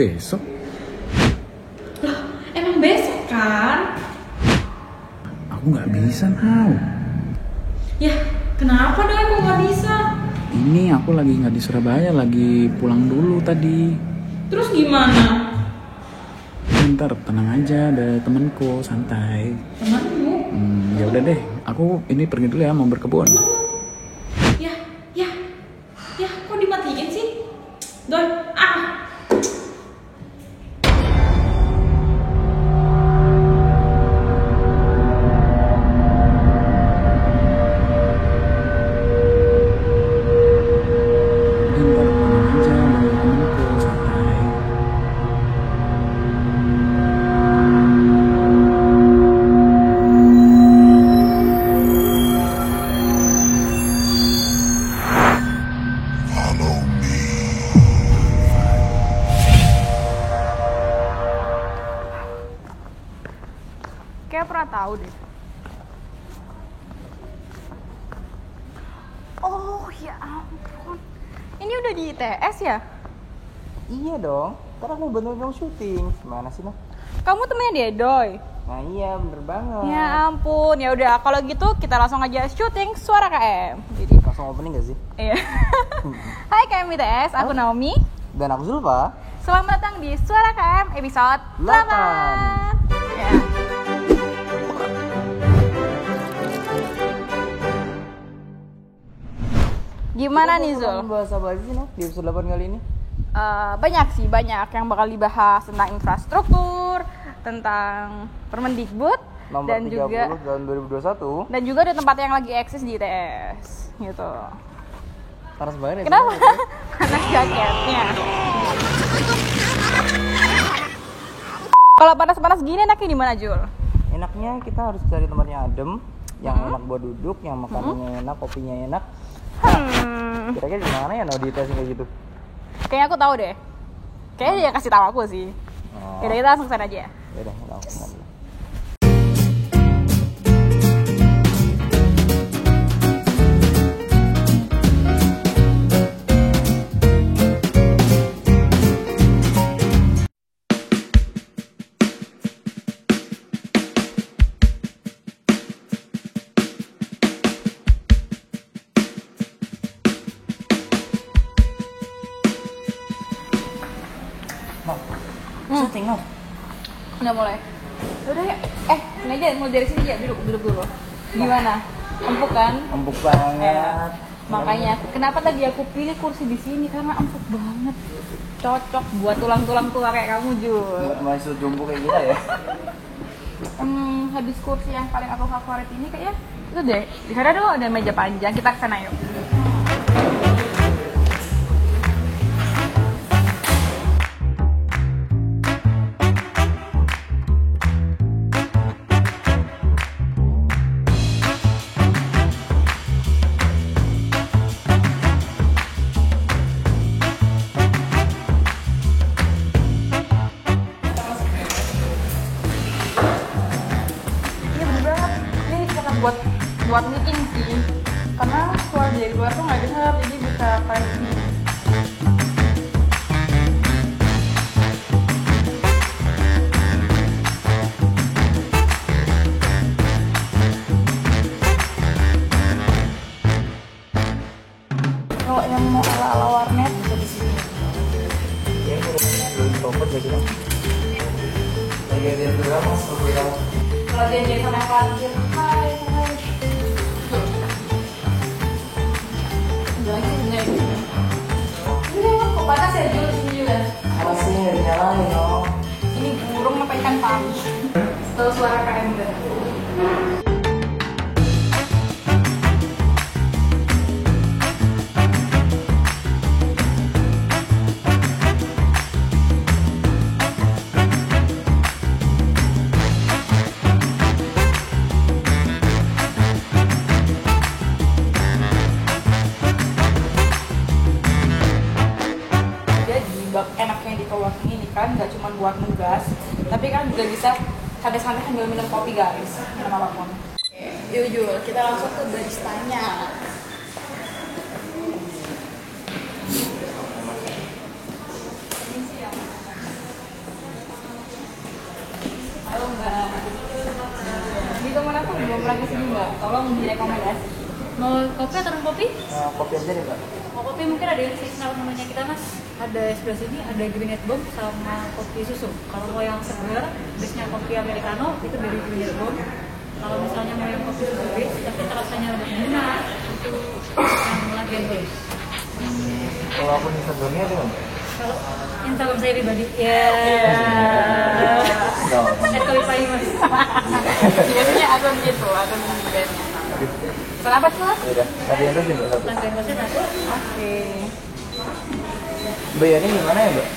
besok? Loh, emang besok kan? Aku nggak bisa, Mau. Ya, kenapa dong kok nggak bisa? Ini aku lagi nggak di Surabaya, lagi pulang dulu tadi. Terus gimana? Ntar tenang aja, ada temenku, santai. Temanmu? Ya udah deh, aku ini pergi dulu ya, mau berkebun. Ya, kok dimatiin sih? Doi, Ntar tenang aja, ada temenku, santai. Kayak pernah tahu deh. Oh ya ampun. Ini udah di ITS ya? Iya dong, karena aku bener-bener syuting. Gimana sih, Noh? Kamu temennya Dedoy? Nah iya, bener banget. Ya ampun, ya udah kalau gitu kita langsung aja syuting Suara KM. Jadi Langsung opening gak sih? iya. Hai KM ITS, aku Naomi. Dan aku Zulfa. Selamat datang di Suara KM episode 8. Ya. Gimana nih Zul? Bahas apa aja sih, Noh, di episode 8 kali ini? Banyak yang bakal dibahas tentang infrastruktur, tentang Permendikbud, Nomor dan 30 juga tahun 2021. dan juga ada tempat yang lagi eksis di ITS gitu. Panas banget ya. Kenapa? sih, Panas jaketnya. Kalau panas-panas gini enaknya di mana, Jul? Enaknya kita harus cari tempat yang adem, yang enak buat duduk, yang makanannya enak, kopinya enak. Kira-kira di mana ya, Noh, di ITS kayak gitu? Kayaknya aku tahu deh. Kayaknya dia kasih tahu aku sih. Oh. Yaudah, kita langsung sana aja. Yaudah, langsung aja. Syuting, Noh. Udah mulai. Udah ya. Ini aja mulai dari sini aja, duduk dulu. Gimana? Empuk kan? Empuk banget. Makanya kenapa tadi aku pilih kursi di sini karena empuk banget. Cocok buat tulang-tulang tua kayak kamu, Jul. Masih jumbo kayak kita ya. Habis kursi yang paling aku favorit ini kayaknya itu deh. Di sana tuh ada meja panjang, kita kesana yuk. Ini bener banget. Ini karena buat meeting sih. Karena suara dari luar tuh nggak dengar, jadi bisa privacy. Kalau yang mau ala-ala warnet bisa di sini. Ya, belum topet ya kita. Lagi ada yang berapa, Mas? Kalau dia jadi sama parkir, hai. Udah lagi enggak ini. Udah, kok panas ya Jul sini juga. Masih nggak dinyalain, Noh. Ini burung apa ikan pari? Tahu suara KM enggak? Enaknya di coworking ini kan nggak cuma buat nugas, tapi kan juga bisa santai-santai sambil minum kopi guys, minum apapun. Yuk Jul, kita langsung ke baristanya. pernah kesini nggak? Tolong direkomendasi. Mau kopi atau kopi? Kopi aja deh, Mbak. Mau kopi mungkin ada yang seasonal menunya kita mas. Ada sebelah sini ada Granite Bomb sama kopi susu. Kalau mau yang segar, base-nya kopi americano itu dari Granite Bomb. Kalau misalnya mau yang kopi susu base, tapi rasanya lebih enak itu yang Lagen Base. Kalau akun Instagramnya ada nggak, Mbak? Kalau Instagram saya pribadi, ya. Kopi mas. Biasanya akun gitu, akun brandnya. Kenapa sih mas? Udah, tadi yang terus Mbak satu. Lagen Base satu. Oke. Bayarnya gimana ya, Mbak?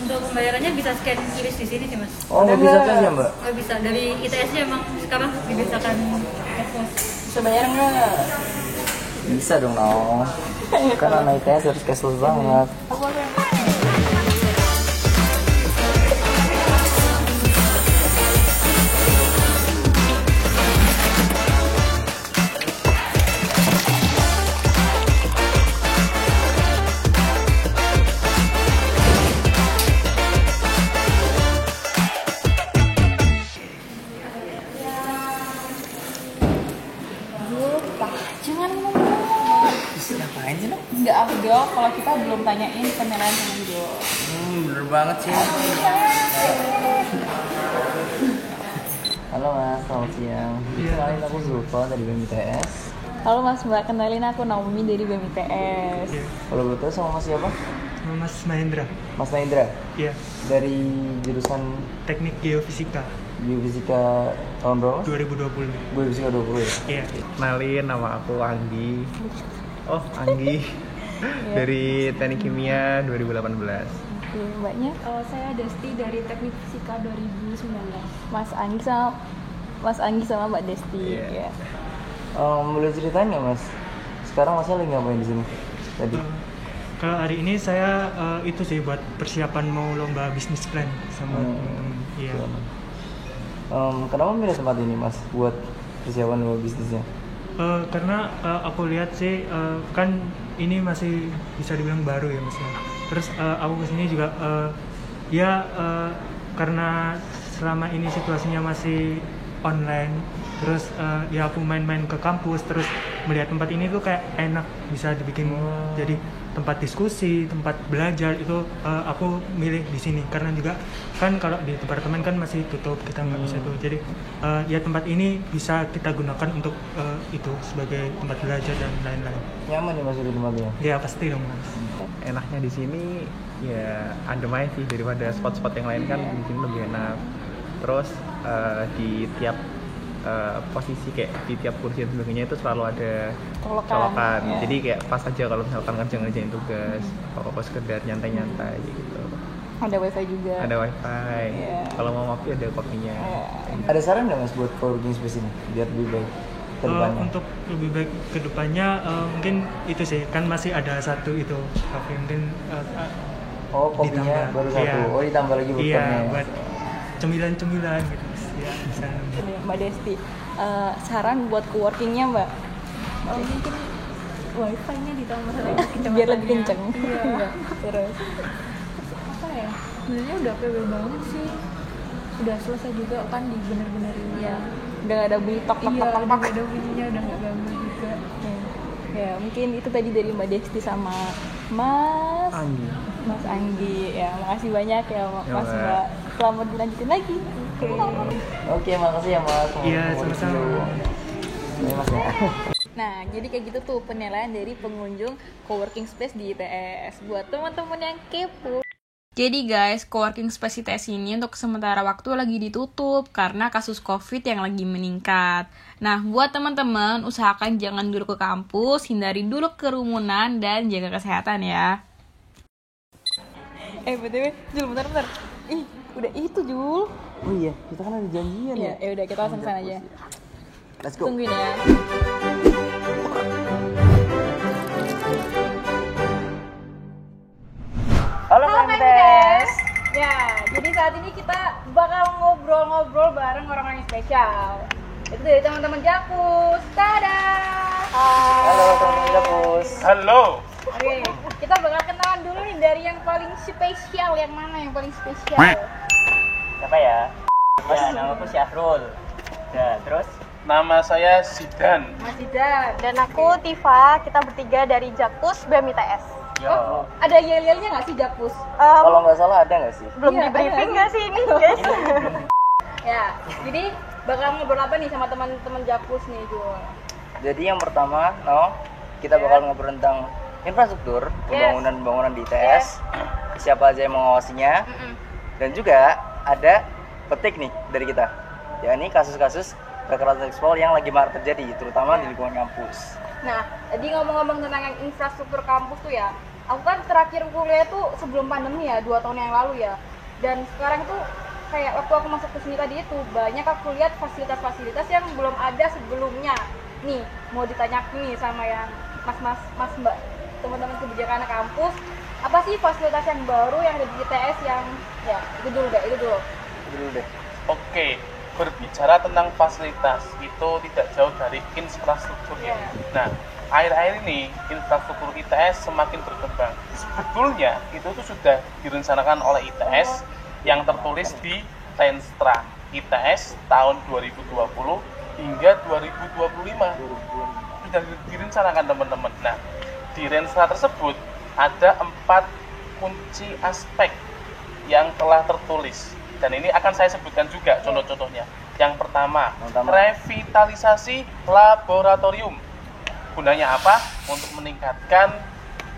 Untuk pembayarannya bisa scan QRIS di sini sih mas. Oh, nggak bisa cash ya, Mbak? Nggak bisa, dari ITS-nya emang sekarang dibiasakan cashless. Bisa bayar nggak? Bisa dong, no. Karena naik ITS harus cashless banget. Apa yang jangan ngomong. Ngapain sih, Dok? Nggak afdol kalau kita belum tanyain penilaian sama Jo. Bener banget sih. Halo Mas, selamat siang. Kenalin aku Zulfa dari BMITS. Halo Mas Mbak, kenalin aku Naomi dari BMITS. Kalau betul sama Mas siapa? Mas Mahendra, Mas Naindra ya, dari jurusan Teknik Geofisika Geofisika tahun berapa, Mas? 2020. Geofisika 20 ya? Iya. Kenalin, nama aku Anggi. Oh, Anggi. Dari Teknik Kimia 2018. Oke, Mbaknya? Saya Desti dari Teknik Fisika 2019. Mas Anggi sama Mbak Desti. Iya. Ya. Boleh ceritain nggak Mas? Sekarang Masnya lagi ngapain di sini? Tadi? Kalau hari ini saya itu sih buat persiapan mau lomba bisnis plan sama teman-teman. Iya. Kenapa milih tempat ini Mas buat persiapan lomba bisnisnya? Karena aku lihat sih kan ini masih bisa dibilang baru ya Mas. Terus aku kesini juga karena selama ini situasinya masih online, terus ya aku main-main ke kampus, terus melihat tempat ini tuh kayak enak, bisa dibikin jadi tempat diskusi, tempat belajar. Itu aku milih di sini karena juga kan kalau di departemen kan masih tutup, kita nggak bisa tuh. Jadi ya tempat ini bisa kita gunakan untuk itu sebagai tempat belajar dan lain-lain. Nyaman ya Mas di tempatnya? Ya pasti dong Mas. Enaknya di sini ya adem aja sih, daripada spot-spot yang lain kan di sini lebih enak. Terus di tiap posisi kayak di tiap kursi dan sebagainya itu selalu ada colokan. Ya. Jadi kayak pas aja kalau misalkan ngerjain tugas atau sekedar nyantai-nyantai gitu. Ada wifi juga. Ada wifi. Iya. Kalau mau ngopi ada kopinya. Ada saran nggak Mas buat co-working space ini biar lebih baik ke depannya? Untuk lebih baik ke depannya mungkin itu sih, kan masih ada satu itu kafe mungkin Oh, kopinya ditambah. baru satu. Iya. Oh, ditambah lagi Iya, bukannya. buat cemilan-cemilan gitu. Ya, bisa. Mbak Desti, saran buat co-workingnya Mbak? Mungkin wifi-nya ditambah lagi Biar lebih kenceng. Iya. Terus. Apa ya? Sebenarnya udah PW banget sih. Udah selesai juga kan di bener-benerin. Ya, udah gak ada bunyi tok tok Iya, tok udah tok. gak ada bunyinya, udah gak ganggu juga. Ya, mungkin itu tadi dari Mbak Desti sama Mas Anggi. Mas Anggi. Ya, makasih banyak ya Mas Ya, Mbak. Mbak. Selamat dilanjutin lagi. Oke, makasih ya Mas. Iya, sama-sama. Ini Mas ya. Nah, jadi kayak gitu tuh penilaian dari pengunjung coworking space di ITS buat teman-teman yang kepo. Jadi guys, coworking space ITS ini untuk sementara waktu lagi ditutup karena kasus COVID yang lagi meningkat. Nah, buat teman-teman usahakan jangan dulu ke kampus, hindari dulu kerumunan dan jaga kesehatan ya. BTW, Jul, bentar. Ih, udah itu Jul. Oh iya, kita kan ada janjian ya. Ya udah kita langsung sana aja. Let's go. Tungguin ya. Halo Mentes. Ya, jadi saat ini kita bakal ngobrol-ngobrol bareng orang-orang yang spesial. Itu dari teman-teman Jakus. Dadah. Halo teman-teman Jakus. Halo. Oke, kita bakal kenalan dulu nih dari yang paling spesial. Yang mana yang paling spesial? Siapa ya? Ya, nama aku Syahrul. Ya, terus Nama saya Zidan. Mas Zidan. Dan aku Tifa, kita bertiga dari Jakpus BEM ITS. Ya. Ada yel-yelnya nggak sih Jakpus? Kalau nggak salah ada nggak sih? Belum Iya, di briefing ada. nggak sih ini guys? Ya, jadi bakal ngobrol apa nih sama teman-teman Jakpus nih, Jul? Jadi yang pertama, kita bakal ngobrol tentang infrastruktur pembangunan di ITS, siapa aja yang mengawasinya, dan juga ada petik nih dari kita. Ya ini kasus-kasus kekerasan seksual yang lagi marak terjadi, terutama di lingkungan kampus. Nah, tadi ngomong-ngomong tentang yang infrastruktur kampus tuh ya, aku kan terakhir kuliah tuh sebelum pandemi ya, 2 tahun yang lalu ya. Dan sekarang tuh kayak waktu aku masuk ke sini tadi itu banyak aku lihat fasilitas-fasilitas yang belum ada sebelumnya. Nih, mau ditanya nih sama yang mas mbak, teman-teman kebijakan kampus, apa sih fasilitas yang baru yang ada di ITS yang ya itu dulu deh. Oke, berbicara tentang fasilitas itu tidak jauh dari infrastrukturnya. Nah, akhir-akhir ini infrastruktur ITS semakin berkembang. Sebetulnya itu tuh sudah direncanakan oleh ITS yang tertulis di Renstra ITS tahun 2020 hingga 2025. Sudah direncanakan teman-teman. Nah, di Renstra tersebut ada 4 kunci aspek yang telah tertulis. Dan ini akan saya sebutkan juga contoh-contohnya. Yang pertama, revitalisasi laboratorium. Gunanya apa? Untuk meningkatkan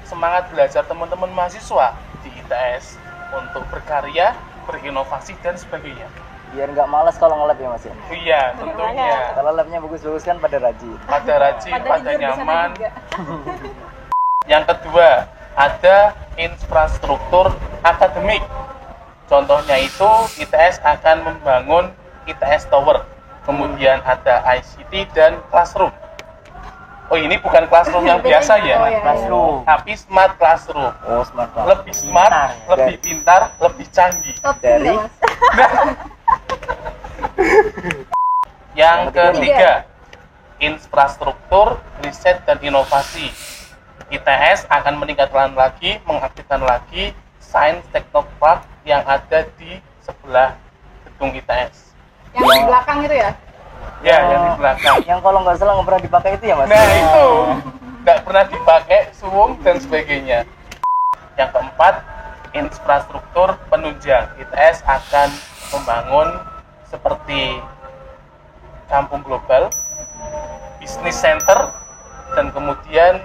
semangat belajar teman-teman mahasiswa di ITS untuk berkarya, berinovasi, dan sebagainya. Biar nggak malas kalau nge-lab ya Mas ya? Iya, tentunya. Kalau labnya bagus-bagus kan pada rajin. Pada rajin, pada nyaman. Yang kedua, ada infrastruktur akademik. Contohnya itu ITS akan membangun ITS Tower. Kemudian ada ICT dan classroom. Oh, ini bukan classroom yang biasa ya. Classroom. Tapi smart classroom. Oh, smart. Lebih smart, lebih pintar, lebih canggih. Dari Yang ketiga, infrastruktur riset dan inovasi. ITS akan meningkatkan lagi, mengaktifkan lagi Sains Teknopark yang ada di sebelah gedung ITS. Yang di belakang itu ya? Ya, yang di belakang. Yang kalau nggak salah nggak pernah dipakai itu ya Mas? Nah, itu nggak pernah dipakai, suwung dan sebagainya. Yang keempat, infrastruktur penunjang. ITS akan membangun seperti kampung global, bisnis center, dan kemudian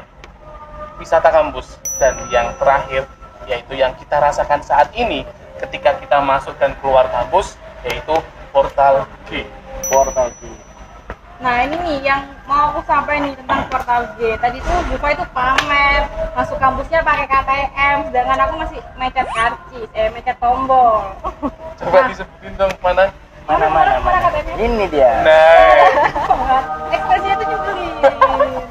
wisata kampus. Dan yang terakhir, yaitu yang kita rasakan saat ini ketika kita masuk dan keluar kampus, yaitu portal G. Portal G. Nah ini nih yang mau aku sampaikan nih tentang portal G. Tadi tuh Bufa itu pamer masuk kampusnya pakai KTM, sedangkan aku masih mencet karcis, mencet tombol. Coba disebutin dong mana? Mana KTM-nya? Ini dia. Nah, Ekspresinya tuh nyebelin.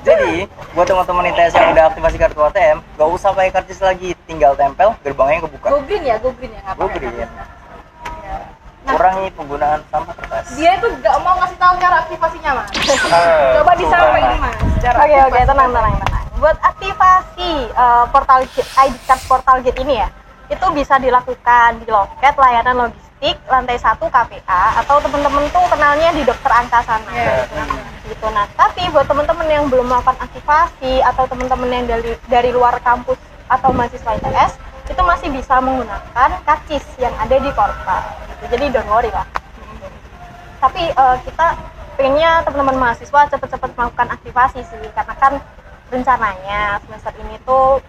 Jadi buat teman-teman ITS yang udah aktivasi kartu ATM, gak usah pakai karcis lagi, tinggal tempel, gerbangnya kebuka. Go green ya nggak Go pakai. green. Kurangi penggunaan sampah kertas. Dia itu nggak mau ngasih tahu cara aktivasinya mas. Coba disampaikan mas. Oke, tenang. Buat aktivasi portal ID card portal gate ini ya, itu bisa dilakukan di loket layanan logistik lantai 1 KPA atau teman-teman tuh kenalnya di Dokter Angka sana. Gitu. Nah, tapi buat teman-teman yang belum melakukan aktivasi atau teman-teman yang dari luar kampus atau mahasiswa ITS itu masih bisa menggunakan karcis yang ada di portal. Gitu. Jadi don't worry lah. Tapi kita pengennya teman-teman mahasiswa cepat-cepat melakukan aktivasi sih, karena kan rencananya semester ini tuh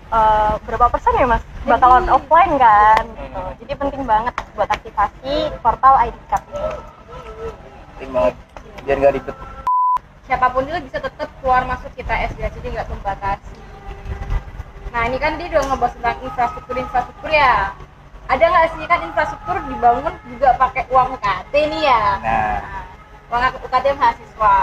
berapa persen ya mas bakalan offline kan gitu. Jadi penting banget buat aktivasi portal ID card ini. Penting banget biar nggak ribet. Siapapun itu bisa tetap keluar masuk kita SD, jadi nggak membatasi. Nah ini kan dia udah ngebahas tentang infrastruktur ya. Ada nggak sih kan infrastruktur dibangun juga pakai uang UKT nih ya? Nah, Uang UKT mahasiswa.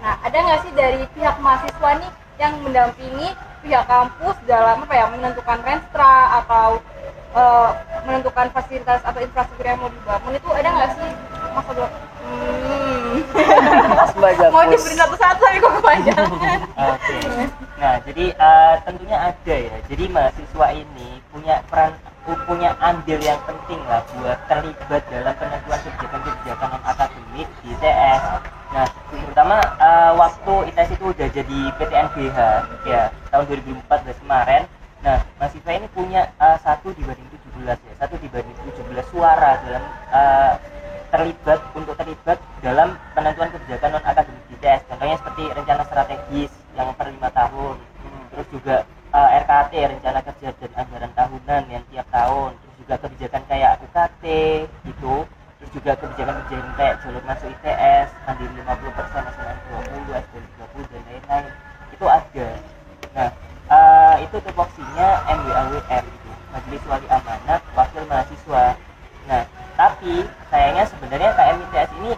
Nah ada nggak sih dari pihak mahasiswa nih yang mendampingi pihak kampus dalam apa ya, menentukan renstra atau menentukan fasilitas atau infrastruktur yang mau dibangun, itu ada nggak sih mas Abdul? Mas Mbak Jakpus. Mau nyebutin satu-satu tapi kok kepanjangan. Oke. Nah, jadi tentunya ada ya. Jadi mahasiswa ini punya andil yang penting lah buat terlibat dalam penentuan kebijakan non akademik di ITS. Nah, terutama itu ITS itu udah jadi PTNBH ya tahun 2014 kemarin. Nah, mahasiswa ini punya 1/17 ya, 1/17 suara dalam terlibat dalam penentuan kebijakan non akademik di ITS. Contohnya seperti rencana strategis yang per 5 tahun, terus juga RKT, rencana kerja dan anggaran tahunan yang tiap tahun, terus juga kebijakan kayak UKT gitu, terus juga kebijakan kayak jalur masuk ITS, mandiri 50%, nasional 20, SDM 30 dan lain-lain itu ada. Nah, itu tupoksinya MWAWM gitu, Majelis Wali Amanat Wakil Mahasiswa. Nah, tapi sayangnya sebenarnya KM ITS ini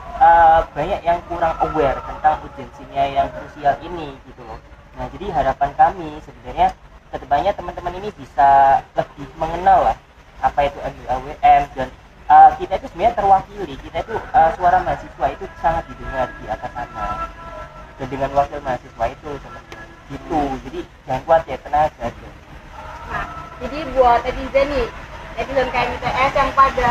banyak yang kurang aware tentang urgensinya yang krusial ini gitu loh. Nah, jadi harapan kami sebenarnya kedepannya teman-teman ini bisa lebih mengenal lah apa itu MWAWM, dan kita itu sebenarnya terwakili, kita itu suara mahasiswa itu sangat didengar di atas sana, dan dengan wakil mahasiswa itu teman-teman gitu. Jadi jangan kuat ya, tenang aja. Nah, jadi buat netizen KM ITS yang pada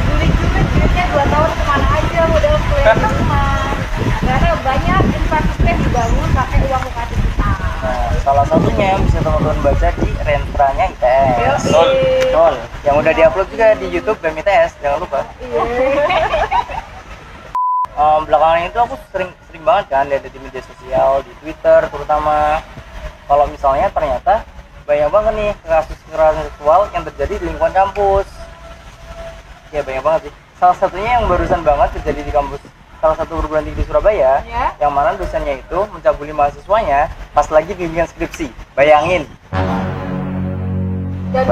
julid-julid duitnya 2 tahun kemana aja, modal kuliah di rumah, karena banyak infrastruktur dibangun pakai uang UKT kita. Nah, salah satunya bisa teman-teman baca di rentranya ITS. Betul. Yang udah diupload juga di YouTube BEM ITS, jangan lupa. Belakangan itu aku sering banget kan lihat di media sosial, di Twitter terutama, kalau misalnya ternyata banyak banget nih kasus kekerasan seksual yang terjadi di lingkungan kampus. Ya banyak banget sih. Salah satunya yang barusan banget terjadi di kampus salah satu perguruan tinggi di Surabaya, yang mana dosennya itu mencabuli mahasiswanya pas lagi bimbingan skripsi. Bayangin. Dan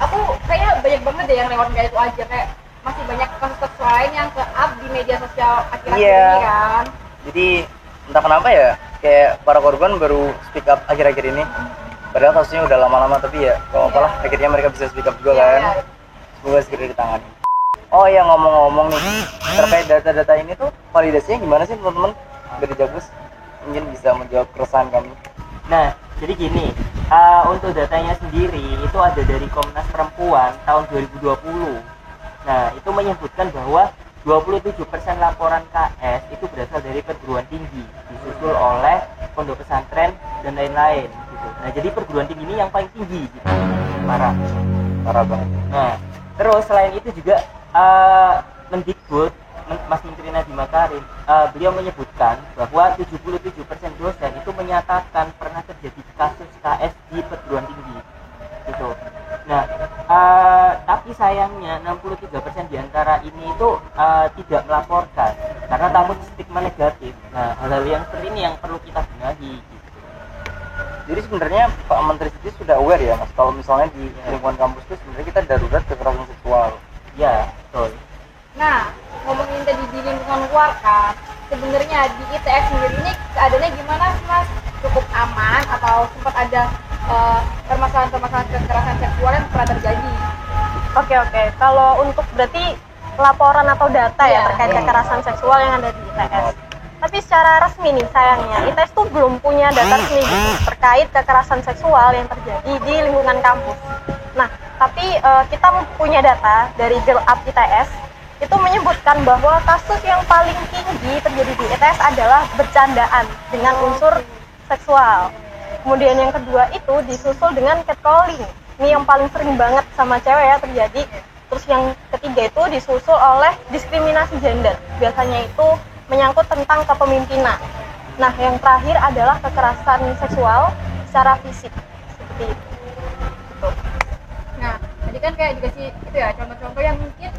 aku kayaknya banyak banget deh yang lewat kayak itu aja, kayak masih banyak kasus-kasus lain yang ke-up di media sosial akhir-akhir ini kan. Jadi entah kenapa ya, kayak para korban baru speak up akhir-akhir ini. Padahal kasusnya udah lama-lama, tapi ya kalau apalah, akhirnya mereka bisa speak up juga kan. Semoga segera ditangani. Oh ya, ngomong-ngomong nih, terkait data-data ini tuh validasinya gimana sih teman-teman dari Jagus? Mungkin bisa menjawab keresahan kami. Nah, jadi gini, untuk datanya sendiri itu ada dari Komnas Perempuan tahun 2020. Nah, itu menyebutkan bahwa 27% laporan KS itu berasal dari perguruan tinggi, disusul oleh pondok pesantren dan lain-lain gitu. Nah, jadi perguruan tinggi ini yang paling tinggi gitu. Parah banget. Nah, terus selain itu juga Mendikbud Mas Menteri Nadiem Makarim, beliau menyebutkan bahwa 77% dosen itu menyatakan pernah terjadi kasus KS di perguruan tinggi gitu. Nah, tapi sayangnya 63% di antara ini itu tidak melaporkan karena takut stigma negatif. Nah, hal-hal yang seperti ini yang perlu kita benahi gitu. Jadi sebenarnya Pak Menteri sendiri sudah aware ya Mas, kalau misalnya di lingkungan kampus itu sebenarnya kita darurat kekerasan seksual. Ya, betul. Nah, ngomongin tadi di lingkungan luar kan, sebenarnya di ITS sendiri ini keadaannya gimana sih Mas? Cukup aman atau sempat ada permasalahan-permasalahan kekerasan seksual yang pernah terjadi? Oke. Kalau untuk berarti laporan atau data ya terkait kekerasan seksual yang ada di ITS. Tapi secara resmi nih sayangnya ITS tuh belum punya data resmi gitu, terkait kekerasan seksual yang terjadi di lingkungan kampus. Nah, tapi kita punya data dari Girl Up ITS itu menyebutkan bahwa kasus yang paling tinggi terjadi di ITS adalah bercandaan dengan unsur seksual. Kemudian yang kedua itu disusul dengan catcalling. Ini yang paling sering banget sama cewek ya terjadi. Terus yang ketiga itu disusul oleh diskriminasi gender. Biasanya itu menyangkut tentang kepemimpinan. Nah, yang terakhir adalah kekerasan seksual secara fisik. Seperti itu. Gitu. Nah, tadi kan kayak dikasih itu ya contoh-contoh yang mungkin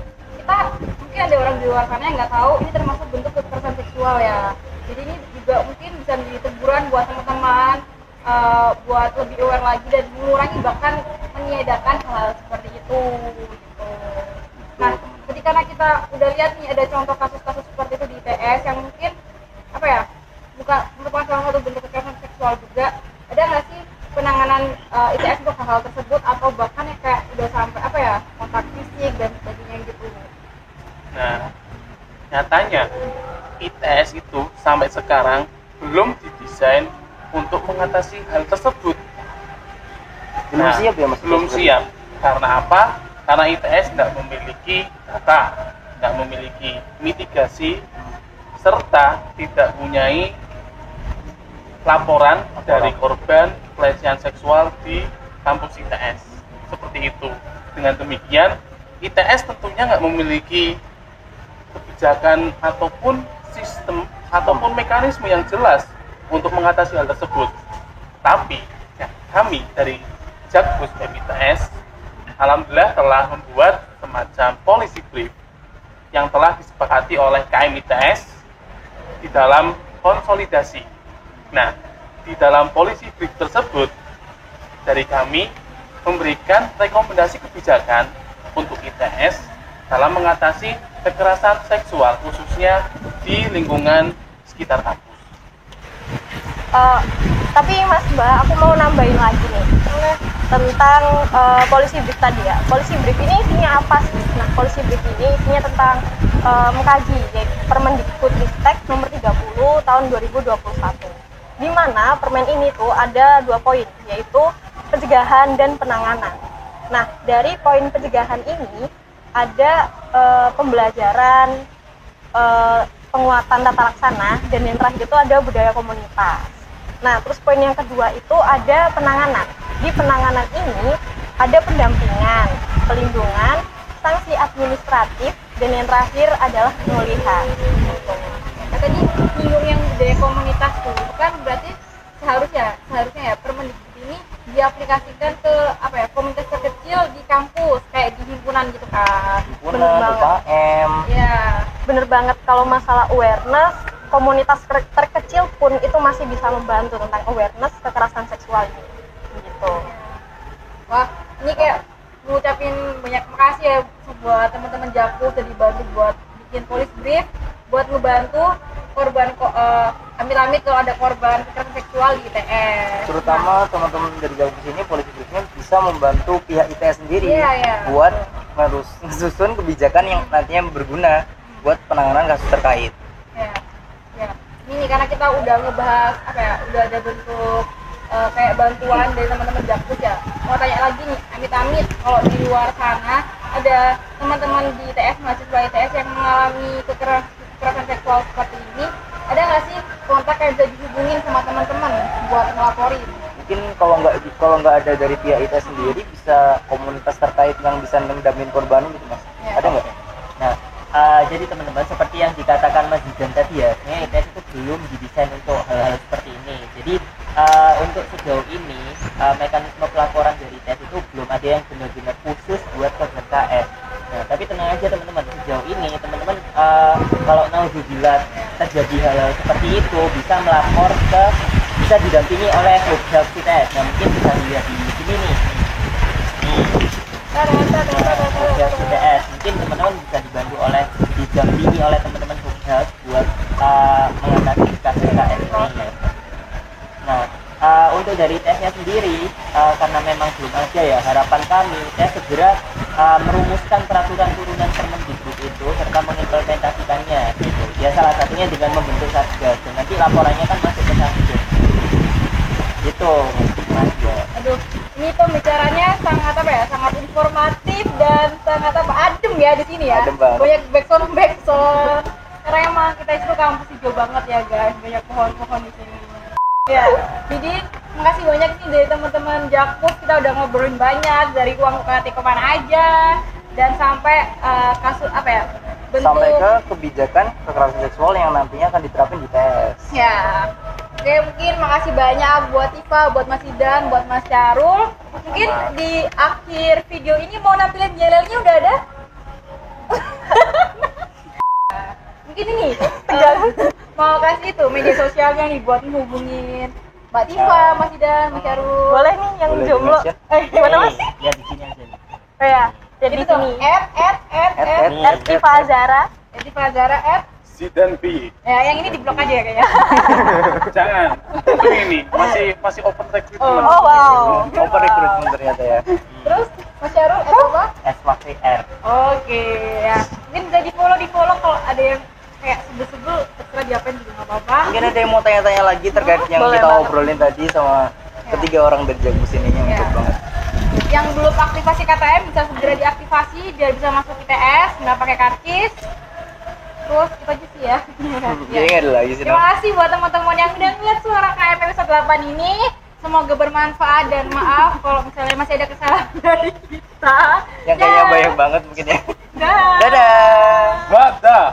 ada orang di luar sana yang nggak tahu ini termasuk bentuk kekerasan seksual ya. Jadi ini juga mungkin bisa menjadi teguran buat teman-teman, buat lebih aware lagi dan mengurangi bahkan meniadakan hal seperti itu gitu. Nah, ketika kita udah lihat nih ada contoh kasus-kasus seperti itu di ITS yang mungkin bukan merupakan salah satu bentuk kekerasan seksual juga, ada nggak sih penanganan ITS untuk hal-hal tersebut atau bahkan ya kayak udah sampai kontak fisik dan sebagainya gitu? Nah, nyatanya ITS itu sampai sekarang belum didesain untuk mengatasi hal tersebut. Belum siap ya Mas? Belum siap. Karena apa? Karena ITS tidak memiliki data, tidak memiliki mitigasi serta tidak mempunyai laporan dari korban pelecehan seksual di kampus ITS. Seperti itu. Dengan demikian, ITS tentunya nggak memiliki kebijakan ataupun sistem ataupun mekanisme yang jelas untuk mengatasi hal tersebut. Tapi ya, kami dari Jakpus ITS alhamdulillah telah membuat semacam policy brief yang telah disepakati oleh KM ITS di dalam konsolidasi. Nah, di dalam policy brief tersebut dari kami memberikan rekomendasi kebijakan untuk ITS dalam mengatasi kekerasan seksual khususnya di lingkungan sekitar kampus. Tapi Mas Mbak, aku mau nambahin lagi nih tentang policy brief tadi ya. Policy brief ini isinya apa sih? Nah, policy brief ini isinya tentang mengkaji yaitu Permendikbudristek nomor 30 tahun 2021. Di mana permen ini tuh ada 2 poin, yaitu pencegahan dan penanganan. Nah, dari poin pencegahan ini ada pembelajaran, penguatan tata laksana, dan yang terakhir itu ada budaya komunitas. Nah, terus poin yang kedua itu ada penanganan. Di penanganan ini ada pendampingan, pelindungan, sanksi administratif, dan yang terakhir adalah pemulihan. Nah, tadi nyinggung yang budaya komunitas tuh, kan berarti seharusnya ya Permendikbud ini diaplikasikan ke komunitas terkecil di kampus kayak di himpunan gitu kan. Himpunan, UKM. Ya, bener banget. Kalau masalah awareness, komunitas terkecil pun itu masih bisa membantu tentang awareness kekerasan seksual ini. Gitu. Wah, ini kayak ngucapin banyak makasih ya buat teman-teman Jakpus udah dibantu buat bikin police brief, buat ngebantu korban amit-amit kalau ada korban kekerasan seksual di ITS. Terutama teman-teman dari Jakpus ini policy briefnya bisa membantu pihak ITS sendiri buat menyusun kebijakan yang nantinya berguna buat penanganan kasus terkait. Ya. Ini karena kita udah ngebahas udah ada bentuk kayak bantuan dari teman-teman Jakpus ya. Mau tanya lagi nih, amit-amit kalau di luar sana ada teman-teman di ITS, mahasiswa ITS yang mengalami kekerasan seksual seperti ini, ada nggak sih kontak yang bisa dihubungin sama teman-teman buat ngelaporin? Mungkin kalau nggak ada dari pihak ITS sendiri, bisa komunitas terkait yang bisa mendampingi korban gitu Mas. Ya. Ada nggak? Nah, jadi teman-teman seperti yang dikatakan Mas Zidan tadi ya, sebenarnya ITS itu belum didesain untuk hal-hal seperti ini. Jadi untuk sejauh ini mekanisme pelaporan dari ITS itu belum ada yang benar-benar khusus buat korban KS. Nah, tapi tenang aja teman-teman, sejauh ini teman-teman kalau naudzubillah terjadi hal-hal seperti itu bisa didampingi oleh Hubhab ITS. Nah, mungkin bisa dilihat di sini nih. Hubhab ITS mungkin teman-teman bisa didampingi oleh teman-teman Hubhab buat mengatasi kasus KS ini ya. Nah, untuk dari ITS-nya sendiri karena memang belum ada ya, harapan kami ITS segera merumuskan peraturan turunan Permendikbud itu serta mengimplementasikannya gitu. Ya salah satunya dengan membentuk satgas dan nanti laporannya kan masuk ke satgas. Gitu Mas ya. Aduh, ini pembicaranya sangat informatif dan sangat adem ya di sini ya. Banyak backsound. Karena emang kita itu kampus hijau banget ya guys, banyak pohon-pohon di sini. Ya, jadi makasih banyak nih dari teman-teman Jakpus, kita udah ngobrolin banyak dari uang UKT kemana aja dan sampai kasus bentuk sampai ke kebijakan kekerasan seksual yang nantinya akan diterapin di ITS. Ya. Oke, mungkin makasih banyak buat Iva, buat Mas Zidan, buat Mas Syarul. Mungkin di akhir video ini mau nampilin jelelnya udah ada? Mungkin ini mau kasih itu media sosialnya nih buat menghubungin Mbak Tifa, Mas Zidan, Mas Syarul. Boleh nih yang jomblo. Gimana Mas? Ya di sini aja. Oh ya, jadi di sini. Tifa Zara Zidan B. Ya, yang ini di blok aja ya kayaknya. Jangan. Ini masih open recruitment. Oh wow. Open recruitment ternyata ya. Terus Mas Syarul apa? SWR. Oke, ya. Mungkin bisa di follow kalau ada yang kayak sebel-sebel terserah diapain juga nggak apa-apa. Mungkin ada yang mau tanya-tanya lagi terkait yang kita obrolin tadi sama ketiga orang dari Jakpus ini yang menarik banget. Yang belum aktivasi KTM bisa segera diaktifasi biar bisa masuk ITS, nggak pakai karcis. Terus itu aja sih ya. Jadi nggak ada lagi sih. Terima kasih buat teman-teman yang udah ngeliat suara KM episode 8 ini. Semoga bermanfaat dan maaf kalau misalnya masih ada kesalahan dari kita. Yang kayaknya banyak banget mungkin ya. Dah. Dadah. Dadah.